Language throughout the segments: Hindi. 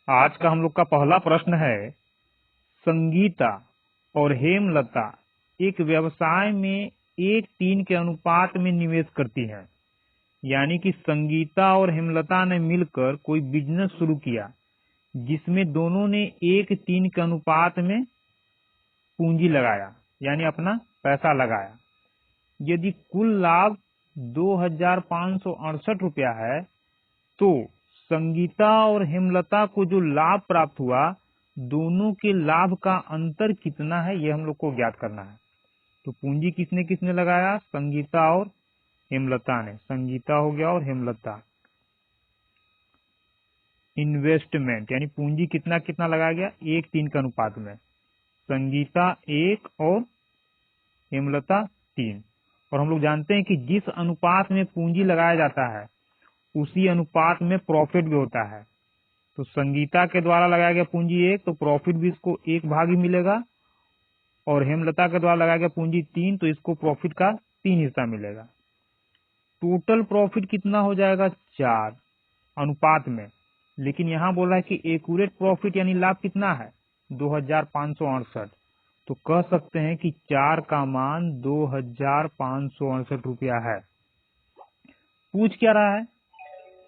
आज का हम लोग का पहला प्रश्न है, संगीता और हेमलता एक व्यवसाय में 1:3 के अनुपात में निवेश करती हैं। यानी कि संगीता और हेमलता ने मिलकर कोई बिजनेस शुरू किया जिसमें दोनों ने 1:3 के अनुपात में पूंजी लगाया, यानी अपना पैसा लगाया। यदि कुल लाभ 2,568 रुपया है तो संगीता और हेमलता को जो लाभ प्राप्त हुआ, दोनों के लाभ का अंतर कितना है, यह हम लोग को ज्ञात करना है। तो पूंजी किसने किसने लगाया? संगीता और हेमलता ने। संगीता हो गया और हेमलता। इन्वेस्टमेंट यानी पूंजी कितना कितना लगाया गया? 1:3 के अनुपात में। संगीता 1 और हेमलता 3। और हम लोग जानते हैं कि जिस अनुपात में पूंजी लगाया जाता है उसी अनुपात में प्रॉफिट भी होता है। तो संगीता के द्वारा लगाया गया पूंजी 1, तो प्रॉफिट भी इसको 1 भाग ही मिलेगा। और हेमलता के द्वारा लगाया गया पूंजी 3, तो इसको प्रॉफिट का 3 हिस्सा मिलेगा। टोटल प्रॉफिट कितना हो जाएगा? 4 अनुपात में। लेकिन यहाँ बोल रहा है कि एक्यूरेट प्रॉफिट यानी लाभ कितना है? 2,568। तो कह सकते हैं कि 4 का मान 2,568 रुपया है। पूछ क्या रहा है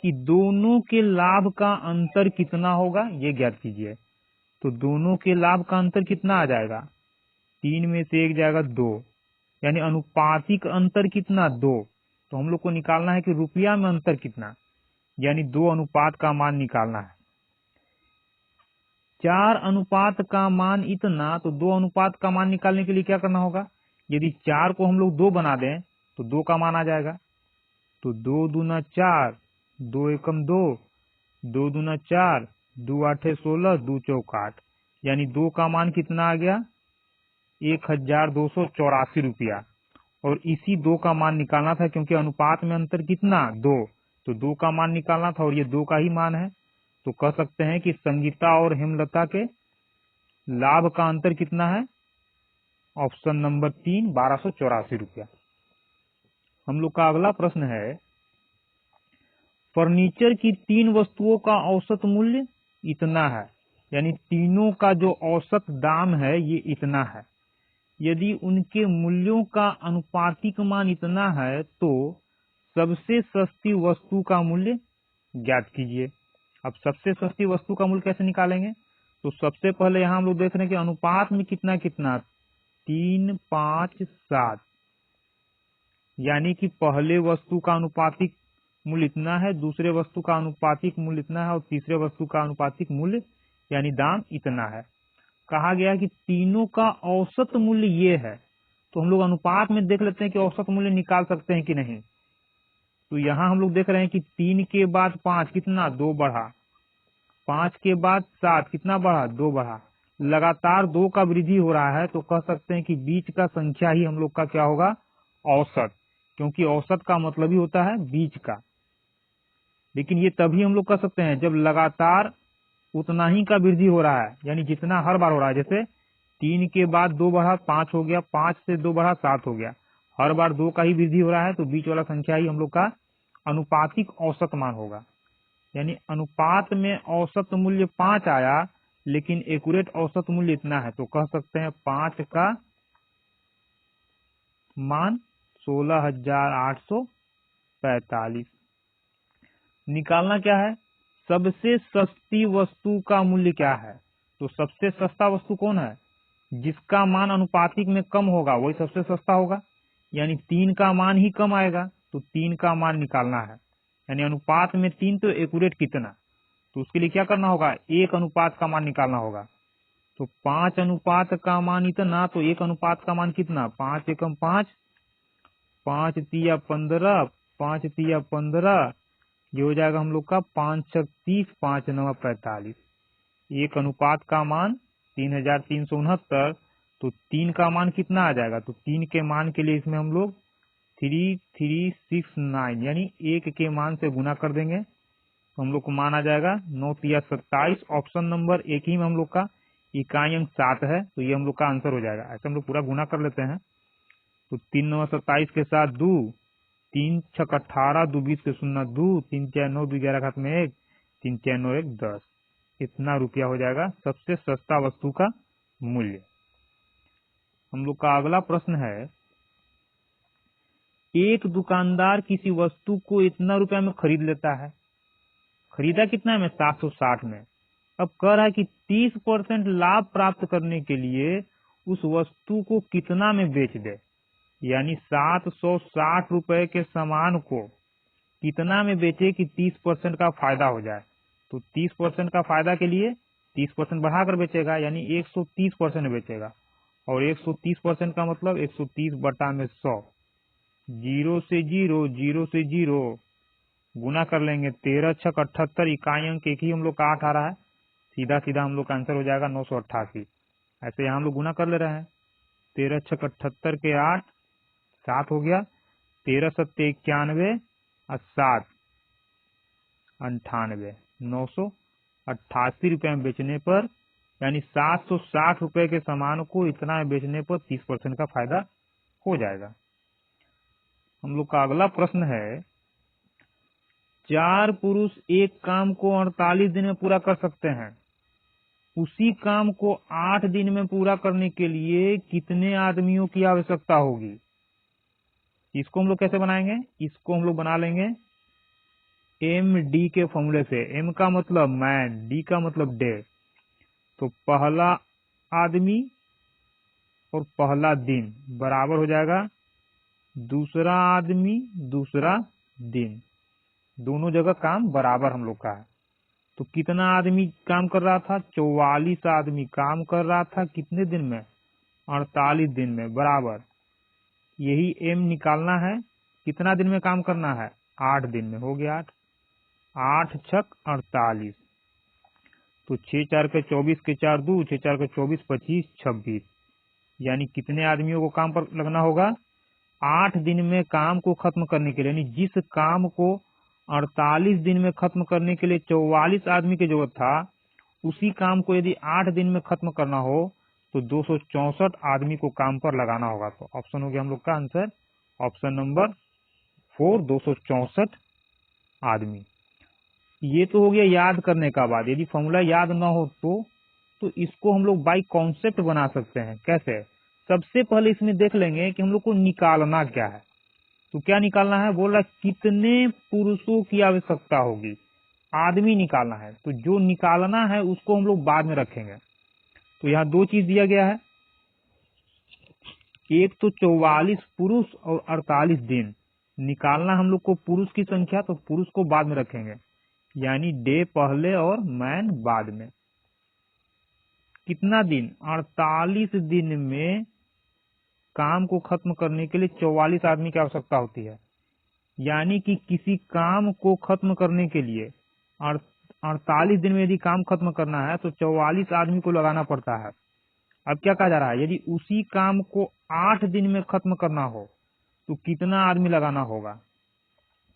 कि दोनों के लाभ का अंतर कितना होगा, ये ज्ञात कीजिए। तो दोनों के लाभ का अंतर कितना आ जाएगा? 3 में से 1 जाएगा 2, यानी अनुपातिक अंतर कितना? 2। तो हम लोग को निकालना है कि रुपया में अंतर कितना, यानी 2 अनुपात का मान निकालना है। 4 अनुपात का मान इतना, तो 2 अनुपात का मान निकालने के लिए क्या करना होगा? यदि 4 को हम लोग 2 बना दें तो 2 का मान आ जाएगा। तो 2 दूना 4, 2 एकम 2, 2 दूना 4, 2 आठे 16, 2 चौक 8, यानी 2 का मान कितना आ गया? 1,284 रुपया। और इसी 2 का मान निकालना था, क्योंकि अनुपात में अंतर कितना? 2। तो 2 का मान निकालना था और ये 2 का ही मान है। तो कह सकते हैं कि संगीता और हेमलता के लाभ का अंतर कितना है? ऑप्शन नंबर 3, 1,284 रुपया। हम लोग का अगला प्रश्न है, फर्नीचर की 3 वस्तुओं का औसत मूल्य इतना है, यानी तीनों का जो औसत दाम है ये इतना है। यदि उनके मूल्यों का अनुपातिक मान इतना है तो सबसे सस्ती वस्तु का मूल्य ज्ञात कीजिए। अब सबसे सस्ती वस्तु का मूल्य कैसे निकालेंगे? तो सबसे पहले यहाँ हम लोग देख रहे हैं कि अनुपात में कितना कितना, 3, 5, 7, यानी कि पहले वस्तु का अनुपातिक मूल्य इतना है, दूसरे वस्तु का अनुपातिक मूल्य इतना है और तीसरे वस्तु का अनुपातिक मूल्य यानी दाम इतना है। कहा गया कि तीनों का औसत मूल्य ये है। तो हम लोग अनुपात में देख लेते हैं कि औसत मूल्य निकाल सकते हैं कि नहीं। तो यहाँ हम लोग देख रहे हैं कि 3 के बाद 5 कितना? 2 बढ़ा। 5 के बाद 7 कितना बढ़ा? 2 बढ़ा। लगातार 2 का वृद्धि हो रहा है, तो कह सकते हैं कि बीच का संख्या ही हम लोग का क्या होगा? औसत। क्योंकि औसत का मतलब ही होता है बीच का। लेकिन ये तभी हम लोग कर सकते हैं जब लगातार उतना ही का वृद्धि हो रहा है, यानी जितना हर बार हो रहा है। जैसे 3 के बाद 2 बढ़ा, 5 हो गया, 5 से 2 बढ़ा, 7 हो गया। हर बार 2 का ही वृद्धि हो रहा है, तो बीच वाला संख्या ही हम लोग का अनुपातिक औसत मान होगा। यानी अनुपात में औसत मूल्य 5 आया, लेकिन एक्यूरेट औसत मूल्य इतना है, तो कह सकते हैं 5 का मान 16,845। निकालना क्या है? सबसे सस्ती वस्तु का मूल्य क्या है? तो सबसे सस्ता वस्तु कौन है? जिसका मान अनुपातिक में कम होगा वही सबसे सस्ता होगा, यानी 3 का मान ही कम आएगा। तो 3 का मान निकालना है, यानी अनुपात में 3, तो एक्यूरेट कितना? तो उसके लिए क्या करना होगा? 1 अनुपात का मान निकालना होगा। तो 5 अनुपात का मान इतना, तो 1 अनुपात का मान कितना? 5 एकम 5, 5 तिया 15, 5 तिया 15, ये हो जाएगा हम लोग का 5 छक 30, 5 नवा 45। 1 अनुपात का मान 3,369। तो 3 का मान कितना आ जाएगा? तो 3 के मान के लिए इसमें हम लोग 3369 यानी 1 के मान से गुना कर देंगे, तो हम लोग को मान आ जाएगा 9 तिया 27। ऑप्शन नंबर 1 ही में हम लोग का इकाई अंक 7 है, तो ये हम लोग का आंसर हो जाएगा। ऐसे हम लोग पूरा गुना कर लेते हैं। तो 3 9 27 के साथ 2, 3 छक 18, 2 20 के 0 2, 3 4 9 2 11 हाथ में 1, 3 4 9 1 10। इतना रुपया हो जाएगा सबसे सस्ता वस्तु का मूल्य। हम लोग का अगला प्रश्न है, एक दुकानदार किसी वस्तु को इतना रुपया में खरीद लेता है, खरीदा कितना में 760 में। अब कह रहा है कि 30% लाभ प्राप्त करने के लिए उस वस्तु को कितना में बेच दे, यानी 760 रुपए के सामान को कितना में बेचे कि 30% का फायदा हो जाए। तो 30% का फायदा के लिए 30% बढ़ाकर बेचेगा, यानी 130% बेचेगा। और 130% का मतलब 130 बटा में 100, 0 से 0, 0 से 0 गुना कर लेंगे। 13 छक 78, इकाई अंक एक ही हम लोग का 8 आ रहा है, सीधा सीधा हम लोग का आंसर हो जाएगा 988। ऐसे यहाँ हम लोग गुना कर ले रहे हैं। 13 छक 78 के 8, 7 हो गया। 13 सत्ते 91 और 7 98, 988 रुपए में बेचने पर, यानी 760 रुपए के सामान को इतना में बेचने पर 30% का फायदा हो जाएगा। हम लोग का अगला प्रश्न है, 4 पुरुष एक काम को 48 दिन में पूरा कर सकते हैं, उसी काम को 8 दिन में पूरा करने के लिए कितने आदमियों की आवश्यकता होगी। इसको हम लोग कैसे बनाएंगे, इसको हम लोग बना लेंगे MD के फॉर्मूले से। M का मतलब मैन, D का मतलब डे। तो पहला आदमी और पहला दिन बराबर हो जाएगा दूसरा आदमी दूसरा दिन, दोनों जगह काम बराबर हम लोग का है। तो कितना आदमी काम कर रहा था, 44 आदमी काम कर रहा था कितने दिन में, 48 दिन में, बराबर। यही M निकालना है, कितना दिन में काम करना है, 8 दिन में। हो गया 8, 8 छक 48। तो 6 4 के 24 के 4 2, 6 4 के 24, 25, 26, यानी कितने आदमियों को काम पर लगना होगा, 8 दिन में काम को खत्म करने के लिए। यानी जिस काम को 48 दिन में खत्म करने के लिए 44 आदमी की जरूरत था, उसी काम को यदि 8 दिन में खत्म करना हो तो 264 आदमी को काम पर लगाना होगा। तो ऑप्शन हो गया हम लोग का आंसर, ऑप्शन नंबर 4, 264 आदमी। ये तो हो गया याद करने का बाद। यदि फॉर्मूला याद ना हो तो इसको हम लोग बाई कॉन्सेप्ट बना सकते हैं। कैसे, सबसे पहले इसमें देख लेंगे कि हम लोग को निकालना क्या है। तो क्या निकालना है, बोल रहा कितने पुरुषों की आवश्यकता होगी, आदमी निकालना है। तो जो निकालना है उसको हम लोग बाद में रखेंगे। तो यहाँ दो चीज दिया गया है, एक तो 44 पुरुष और 48 दिन। निकालना हम लोग को पुरुष की संख्या, तो पुरुष को बाद में रखेंगे, यानी डे पहले और मैन बाद में। कितना दिन, 48 दिन में काम को खत्म करने के लिए 44 आदमी की आवश्यकता होती है। यानी कि किसी काम को खत्म करने के लिए 48 दिन में यदि काम खत्म करना है तो 44 आदमी को लगाना पड़ता है। अब क्या कहा जा रहा है, यदि उसी काम को 8 दिन में खत्म करना हो तो कितना आदमी लगाना होगा।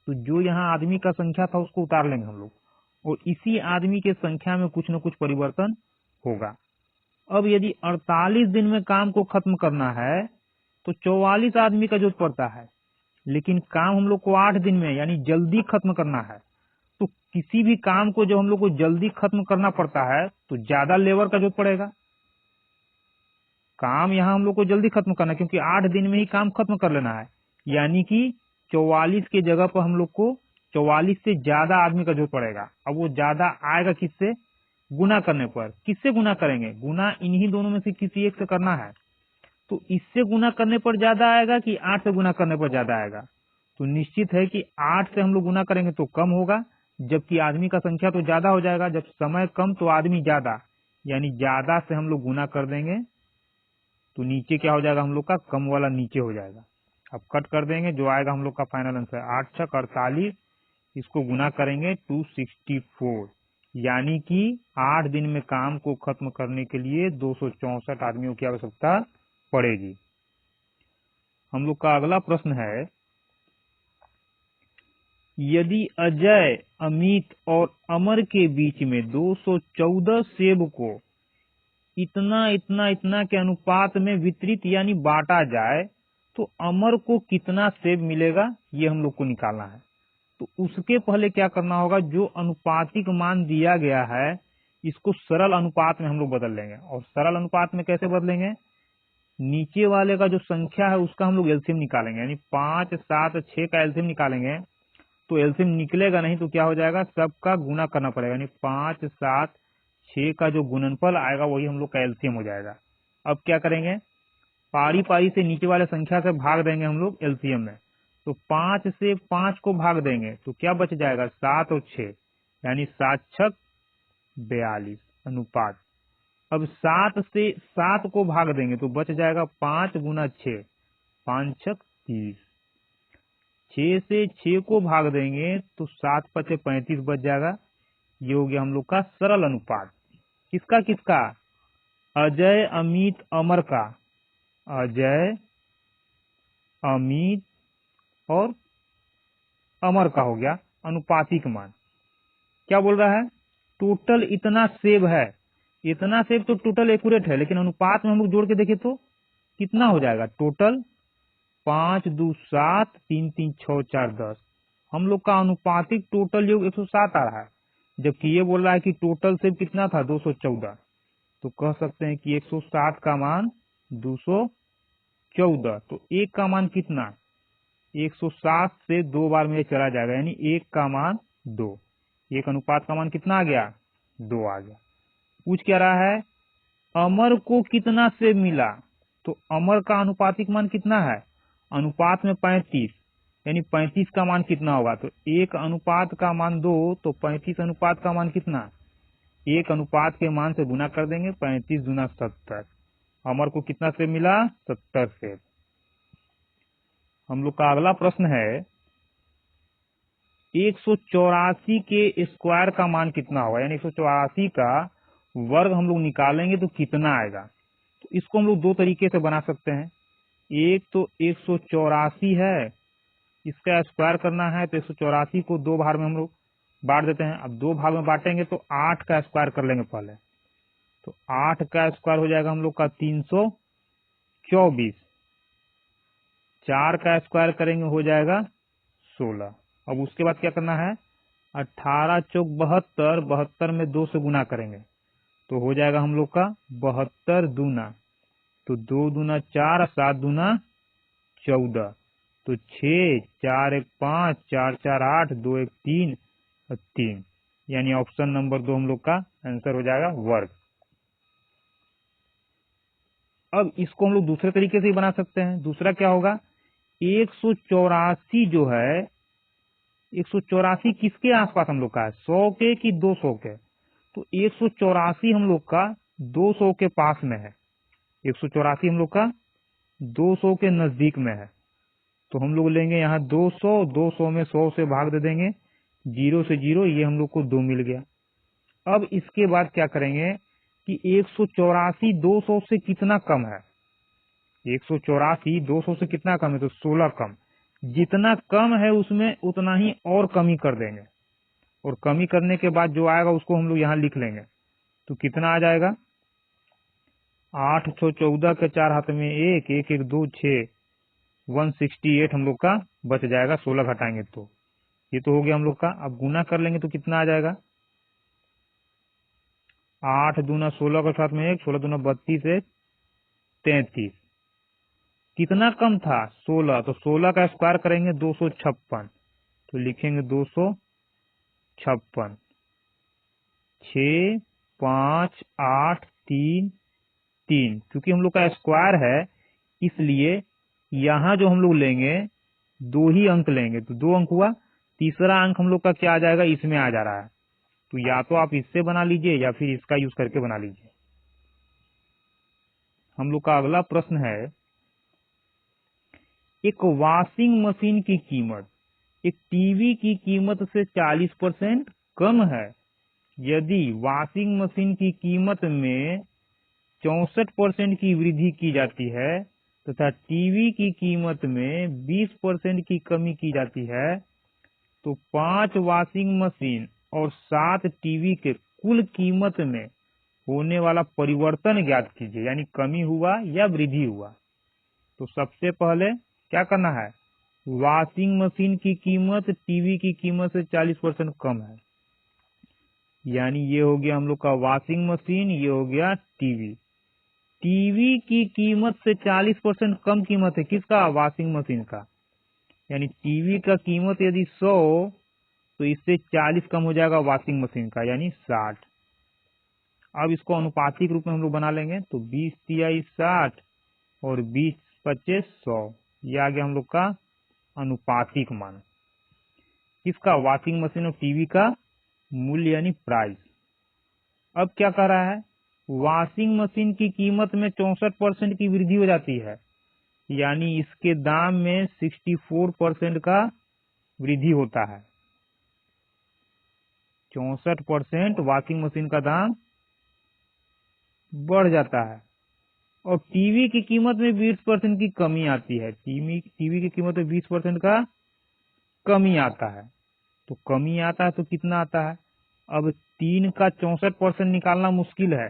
तो जो यहाँ आदमी का संख्या था उसको उतार लेंगे हम लोग, और इसी आदमी के संख्या में कुछ न कुछ परिवर्तन होगा। अब यदि 48 दिन में काम को खत्म करना है तो 44 आदमी का जरूरत पड़ता है, लेकिन काम हम लोग को 8 दिन में यानी जल्दी खत्म करना है। तो किसी भी काम को जब हम लोग को जल्दी खत्म करना पड़ता है तो ज्यादा लेबर का जरूरत पड़ेगा। काम यहाँ हम लोग को जल्दी खत्म करना है क्योंकि 8 दिन में ही काम खत्म कर लेना है, यानी कि 44 के जगह पर हम लोग को 44 से ज्यादा आदमी का जरूरत पड़ेगा। अब वो ज्यादा आएगा किससे, गुना करने पर। किससे गुना करेंगे, गुना इन्हीं दोनों में से किसी एक से करना है। तो इससे गुना करने पर ज्यादा आएगा कि 8 से गुना करने पर ज्यादा आएगा। तो निश्चित है कि 8 से हम लोग गुना करेंगे तो कम होगा, जबकि आदमी का संख्या तो ज्यादा हो जाएगा। जब समय कम तो आदमी ज्यादा, यानी ज्यादा से हम लोग गुना कर देंगे तो नीचे क्या हो जाएगा, हम लोग का कम वाला नीचे हो जाएगा। अब कट कर देंगे, जो आएगा हम लोग का फाइनल आंसर 8 छक 48, इसको गुना करेंगे 264, यानी कि 8 दिन में काम को खत्म करने के लिए 264 आदमियों की आवश्यकता पड़ेगी। हम लोग का अगला प्रश्न है, यदि अजय, अमित और अमर के बीच में 214 सेब को इतना इतना इतना के अनुपात में वितरित यानी बांटा जाए तो अमर को कितना सेब मिलेगा, ये हम लोग को निकालना है। तो उसके पहले क्या करना होगा, जो अनुपातिक मान दिया गया है इसको सरल अनुपात में हम लोग बदल लेंगे। और सरल अनुपात में कैसे बदलेंगे, नीचे वाले का जो संख्या है उसका हम लोग एलसीएम निकालेंगे, यानी 5, 7, 6 का एलसीएम निकालेंगे तो एलसीएम निकलेगा नहीं, तो क्या हो जाएगा, सबका गुना करना पड़ेगा, यानी 5, 7, 6 का जो गुणनफल आएगा वही हम लोग का एलसीएम हो जाएगा। अब क्या करेंगे, पारी पारी से नीचे वाले संख्या से भाग देंगे हम लोग एलसीएम में। तो 5 से 5 को भाग देंगे तो क्या बच जाएगा, 7 और 6, यानी 7 छक 42 अनुपात। अब 7 से 7 को भाग देंगे तो बच जाएगा 5 गुना 6, 5 छक 30। 6 से 6 को भाग देंगे तो 7 पचे 35 बच जाएगा। ये हो गया हम लोग का सरल अनुपात। किसका किसका, अजय, अमित, अमर का, अजय, अमित और अमर का हो गया अनुपातिक मान। क्या बोल रहा है, टोटल इतना सेब है, इतना सेब तो टोटल एक्यूरेट है, लेकिन अनुपात में हम लोग जोड़ के देखें तो कितना हो जाएगा, टोटल 5, 2, 7, 3, 3, 6, 4, 10। हम लोग का अनुपातिक टोटल योग 107 आ रहा है, जबकि ये बोल रहा है कि टोटल सेब कितना था, 214। तो कह सकते हैं कि 107 का मान 214। तो एक का मान कितना, 107 से 2 बार में चला जाएगा, यानी एक का मान 2। एक अनुपात का मान कितना आ गया, 2 आ गया। पूछ क्या रहा है, अमर को कितना सेब मिला, तो अमर का अनुपातिक मान कितना है, अनुपात में 35, यानी 35 का मान कितना होगा, तो एक अनुपात का मान 2, तो 35 अनुपात का मान कितना, एक अनुपात के मान से गुना कर देंगे, 35 गुना 70। अमर को कितना सेब मिला, 70 सेब। हम लोग का अगला प्रश्न है, 184 के स्क्वायर का मान कितना होगा, यानी 184 का वर्ग हम लोग निकालेंगे तो कितना आएगा। तो इसको हम लोग दो तरीके से बना सकते हैं। एक तो 184 है, इसका स्क्वायर करना है तो 184 को 2 भाग में हम लोग बांट देते हैं। अब 2 भाग में बांटेंगे तो 8 का स्क्वायर कर लेंगे पहले, तो 8 का स्क्वायर हो जाएगा हम लोग का 324। 4 का स्क्वायर करेंगे हो जाएगा 16। अब उसके बाद क्या करना है, 18 चौक 72, 72 में 2 से गुना करेंगे तो हो जाएगा हम लोग का 72 दूना, तो 2 दूना 4, 7 दूना 14, तो 6, 4, 1, 5, 4, 4, 8, 2, 1, 3 और 3, यानी ऑप्शन नंबर 2 हम लोग का आंसर हो जाएगा वर्ग। अब इसको हम लोग दूसरे तरीके से ही बना सकते हैं। दूसरा क्या होगा, 184 जो है, 184 किसके आसपास हम लोग का है, 100 के कि 200 के, तो 184 हम लोग का 200 के पास में है। 184 हम लोग का 200 के नजदीक में है, तो हम लोग लेंगे यहाँ 200, 200 में 100 से भाग दे देंगे, 0 से 0, ये हम लोग को 2 मिल गया। अब इसके बाद क्या करेंगे कि 184 200 से कितना कम है, 184 200 से कितना कम है, तो 16 कम। जितना कम है उसमें उतना ही और कमी कर देंगे, और कमी करने के बाद जो आएगा उसको हम लोग यहाँ लिख लेंगे, तो कितना आ जाएगा, 8, 6, 14 के 4 हाथ में 1, 1, 1, 2, 6, 168 हम लोग का बच जाएगा, 16 घटाएंगे तो ये तो हो गया हम लोग का। अब गुना कर लेंगे तो कितना आ जाएगा, 8 दूना 16 के साथ में 1, 16 दूना 32, 1, 33। कितना कम था, 16, तो 16 का स्क्वायर करेंगे 256, तो लिखेंगे 256, 6, 5, 8, 3, 3, क्योंकि हम लोग का स्क्वायर है इसलिए यहाँ जो हम लोग लेंगे 2 ही अंक लेंगे, तो 2 अंक हुआ। तीसरा अंक हम लोग का क्या आ जाएगा, इसमें आ जा रहा है, तो या तो आप इससे बना लीजिए या फिर इसका यूज करके बना लीजिए। हम लोग का अगला प्रश्न है, एक वॉशिंग मशीन की कीमत एक टीवी की कीमत से 40% कम है। यदि वॉशिंग मशीन की कीमत में 64% की वृद्धि की जाती है तथा टीवी की कीमत में 20% की कमी की जाती है, तो 5 वॉशिंग मशीन और 7 टीवी के कुल कीमत में होने वाला परिवर्तन ज्ञात कीजिए, यानी कमी हुआ या वृद्धि हुआ। तो सबसे पहले क्या करना है, वॉशिंग मशीन की कीमत टीवी की कीमत से 40% कम है, यानी ये हो गया हम लोग का वॉशिंग मशीन, ये हो गया टीवी। टीवी की कीमत से 40% कम कीमत है किसका? वॉशिंग मशीन का। यानी टीवी का कीमत यदि 100 तो इससे 40 कम हो जाएगा वॉशिंग मशीन का, यानी 60। अब इसको अनुपातिक रूप में हम लोग बना लेंगे, तो 20 तिहाई 60 और 20 पच्चीस 100। ये आ गया हम लोग का अनुपातिक मान किसका? वॉशिंग मशीन और टीवी का मूल्य यानी प्राइस। अब क्या कह रहा है? वॉशिंग मशीन की कीमत में 64% की वृद्धि हो जाती है, यानी इसके दाम में 64% का वृद्धि होता है। 64% वॉशिंग मशीन का दाम बढ़ जाता है। और टीवी की कीमत में 20% की कमी आती है। टीवी की कीमत में 20% का कमी आता है। तो कमी आता है तो कितना आता है? अब 3 का 64% निकालना मुश्किल है,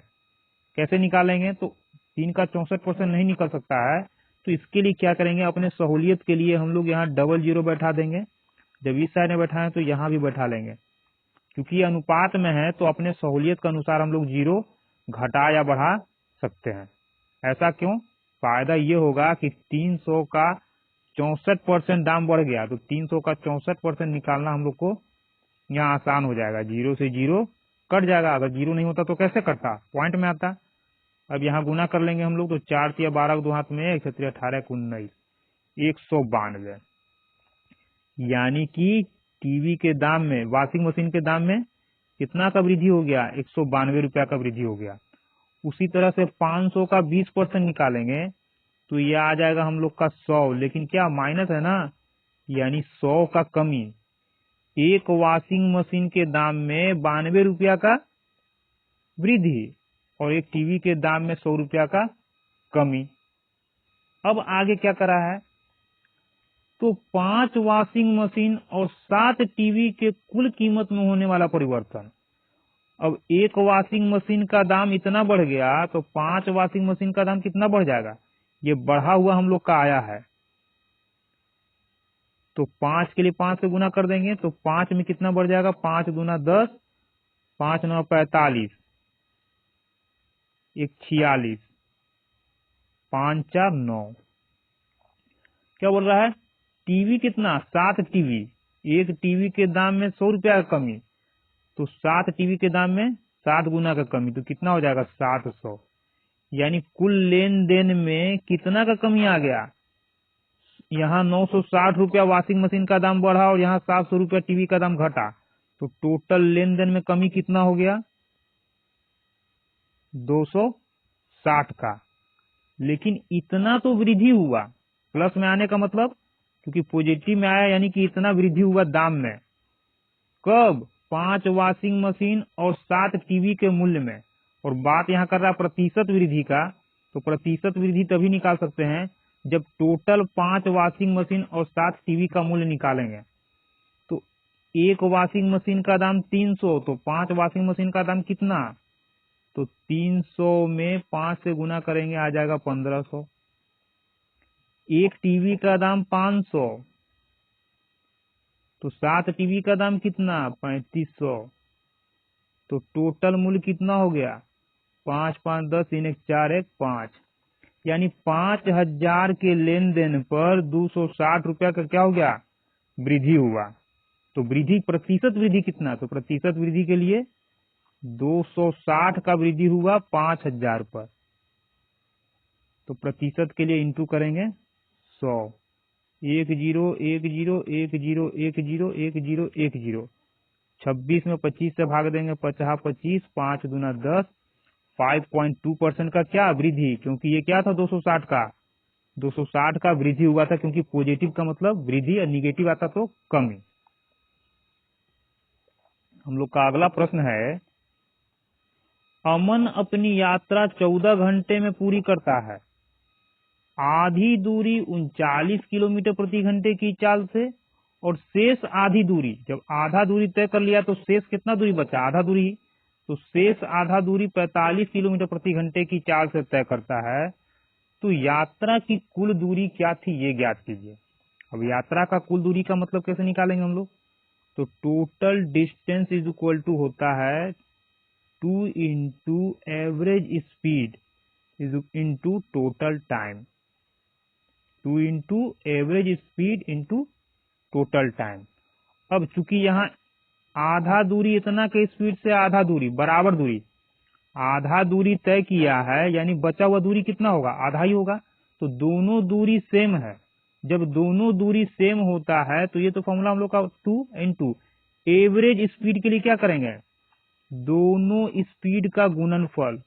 कैसे निकालेंगे? तो 3 का 64% नहीं निकल सकता है, तो इसके लिए क्या करेंगे? अपने सहूलियत के लिए हम लोग यहाँ डबल जीरो बैठा देंगे। जब इस साइड में बैठाएं तो यहाँ भी बैठा लेंगे, क्योंकि ये अनुपात में है तो अपने सहूलियत के अनुसार हम लोग जीरो घटा या बढ़ा सकते हैं। ऐसा क्यों? फायदा ये होगा कि 300 का 64% दाम बढ़ गया, तो 300 का 64% निकालना हम लोग को यहाँ आसान हो जाएगा। जीरो से जीरो कट जाएगा, अगर जीरो नहीं होता तो कैसे कटता? पॉइंट में आता। अब यहाँ गुना कर लेंगे हम लोग, तो 4 तिया 12 दो हाथ में 1 छत्रिया 18 19 192। यानी कि टीवी के दाम में, वॉशिंग मशीन के दाम में कितना का वृद्धि हो गया? 192 रुपया का वृद्धि हो गया। उसी तरह से 500 का 20% निकालेंगे तो ये आ जाएगा हम लोग का 100, लेकिन क्या माइनस है ना, यानी 100 का कमी। एक वॉशिंग मशीन के दाम में 92 रुपया का वृद्धि और एक टीवी के दाम में 100 रुपया का कमी। अब आगे क्या करा है? तो 5 वॉशिंग मशीन और 7 टीवी के कुल कीमत में होने वाला परिवर्तन। अब एक वॉशिंग मशीन का दाम इतना बढ़ गया तो 5 वॉशिंग मशीन का दाम कितना बढ़ जाएगा? ये बढ़ा हुआ हम लोग का आया है, तो 5 के लिए 5 से गुना कर देंगे तो 5 में कितना बढ़ जाएगा? 5 दूना 10, 5 9 45, 1 46, 5 4 9। क्या बोल रहा है? टीवी कितना? 7 टीवी। एक टीवी के दाम में 100 रुपया का कमी, तो 7 टीवी के दाम में 7 गुना का कमी, तो कितना हो जाएगा? 700। यानी कुल लेन देन में कितना का कमी आ गया? यहाँ 960 रुपया वॉशिंग मशीन का दाम बढ़ा और यहाँ 700 रुपया टीवी का दाम घटा, तो टोटल लेन देन में कमी कितना हो गया? 260 का। लेकिन इतना तो वृद्धि हुआ, प्लस में आने का मतलब, क्योंकि पॉजिटिव में आया यानी कि इतना वृद्धि हुआ दाम में। कब? 5 वॉशिंग मशीन और 7 टीवी के मूल्य में। और बात यहाँ कर रहा है प्रतिशत वृद्धि का, तो प्रतिशत वृद्धि तभी निकाल सकते हैं जब टोटल 5 वॉशिंग मशीन और 7 टीवी का मूल्य निकालेंगे। तो एक वॉशिंग मशीन का दाम 300, तो 5 वॉशिंग मशीन का दाम कितना? तो 300 में 5 से गुना करेंगे आ जाएगा 1500। एक टीवी का दाम 500, तो 7 टीवी का दाम कितना? 3500। तो टोटल मूल्य कितना हो गया? 5 5 10 3 1 4 1 5, यानी 5000 के लेन देन पर 260 रुपया का क्या हो गया? वृद्धि हुआ। तो वृद्धि प्रतिशत वृद्धि कितना? तो प्रतिशत वृद्धि के लिए 260 का वृद्धि हुआ 5000 पर, तो प्रतिशत के लिए इंटू करेंगे 100। 1 0 1 0 1 0 1 0 1 0 1 0। 26 में 25 से भाग देंगे, 50 25, 5 दूना 10, 5.2% का क्या वृद्धि, क्योंकि ये क्या था 260 का, 260 का वृद्धि हुआ था, क्योंकि पॉजिटिव का मतलब वृद्धि और निगेटिव आता तो कमी। हम लोग का अगला प्रश्न है, अमन अपनी यात्रा 14 घंटे में पूरी करता है। आधी दूरी 39 किलोमीटर प्रति घंटे की चाल से, और शेष आधी दूरी, जब आधा दूरी तय कर लिया तो शेष कितना दूरी बचा? आधा दूरी, तो शेष आधा दूरी 45 किलोमीटर प्रति घंटे की चाल से तय करता है। तो यात्रा की कुल दूरी क्या थी ये ज्ञात कीजिए। अब यात्रा का कुल दूरी का मतलब कैसे निकालेंगे हम लोग? तो total distance is equal to होता है 2 into average speed is into total time, 2 into average speed into total time. अब चूंकि यहाँ आधा दूरी इतना के स्पीड से आधा दूरी बराबर दूरी, आधा दूरी तय किया है, यानी बचा हुआ दूरी कितना होगा, आधा ही होगा। तो दोनों दूरी सेम है। जब दोनों दूरी सेम होता है तो ये तो फॉर्मूला हम लोग का 2 इंटू एवरेज स्पीड के लिए क्या करेंगे, दोनों स्पीड का गुणनफल,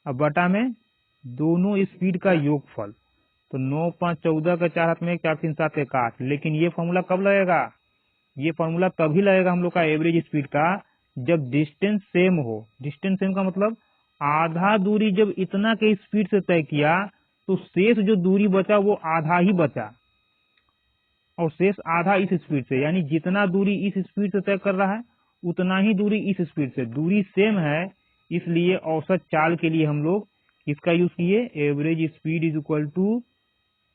अब बटा में दोनों स्पीड का योगफल। तो 9 5 14 का 4 हाथ में 4 3 7 1 8। लेकिन ये फॉर्मूला कब लगेगा, ये फॉर्मूला तभी लगेगा हम लोग का एवरेज स्पीड का जब डिस्टेंस सेम हो। डिस्टेंस सेम का मतलब आधा दूरी जब इतना के स्पीड से तय किया तो शेष जो दूरी बचा वो आधा ही बचा, और शेष आधा इस स्पीड से, यानी जितना दूरी इस स्पीड से तय कर रहा है उतना ही दूरी इस स्पीड से। दूरी सेम है, इसलिए औसत चाल के लिए हम लोग इसका यूज किए, average speed is equal to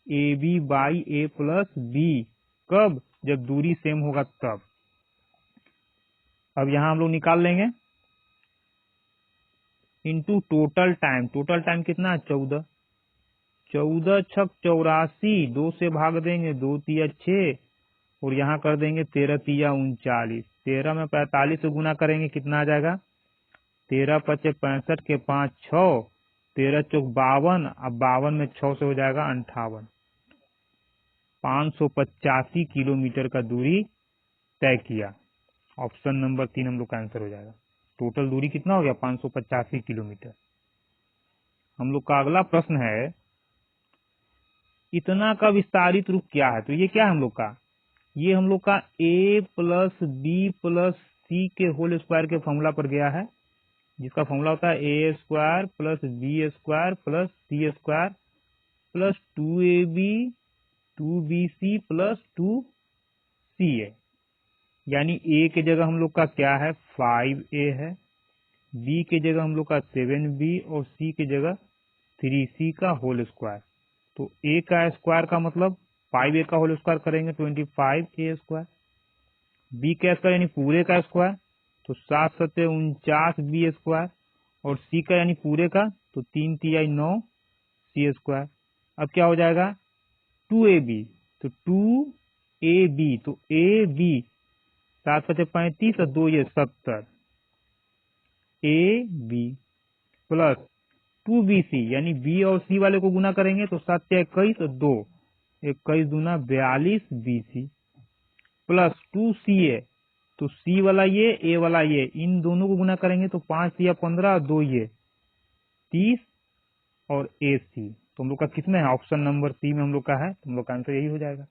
a b by a plus b. कब, जब दूरी सेम होगा तब। अब यहां हम लोग निकाल लेंगे into total time. Total time कितना है, 14। 14 छक 84, 2 से भाग देंगे, 2 तिया 6, और यहाँ कर देंगे 13 तिया 39। 13 में 45 से गुना करेंगे, कितना आ जाएगा, 13 पचे 65 के 5 6, 13 चौक 52, अब 52 में 6 से हो जाएगा 58। 585 किलोमीटर का दूरी तय किया। ऑप्शन नंबर 3 हम लोग का आंसर हो जाएगा। टोटल दूरी कितना हो गया, 585 किलोमीटर। हम लोग का अगला प्रश्न है, इतना का विस्तारित रूप क्या है। तो ये क्या है हम लोग का, ये हम लोग का a प्लस बी प्लस सी के होल स्क्वायर के फॉर्मूला पर गया है, जिसका फॉर्मूला होता है a square plus b square plus c square plus 2ab 2bc plus 2ca। यानी a के जगह हम लोग का क्या है, 5a है, b के जगह हम लोग का 7b, और c के जगह 3c का होल स्क्वायर। तो a का स्क्वायर का मतलब 5a का होल स्क्वायर करेंगे 25a स्क्वायर, b का स्क्वायर यानी पूरे का स्क्वायर तो 7 7 49b स्क्वायर, और c का यानी पूरे का तो 3 3 9 c स्क्वायर। अब क्या हो जाएगा, 2ab, तो 2ab, तो ab 7 5 35 और 2 ये 70 ab प्लस 2bc, यानी b और c वाले को गुना करेंगे तो 7 21 और 2 21 दूना 42 bc प्लस 2ca, तो c वाला ये a वाला ये, इन दोनों को गुना करेंगे तो 5 या 15 और 2 ये 30 और ac। तो हम लोग का कितना है, ऑप्शन नंबर सी में हम लोग का है, तो हम लोग का आंसर यही हो जाएगा।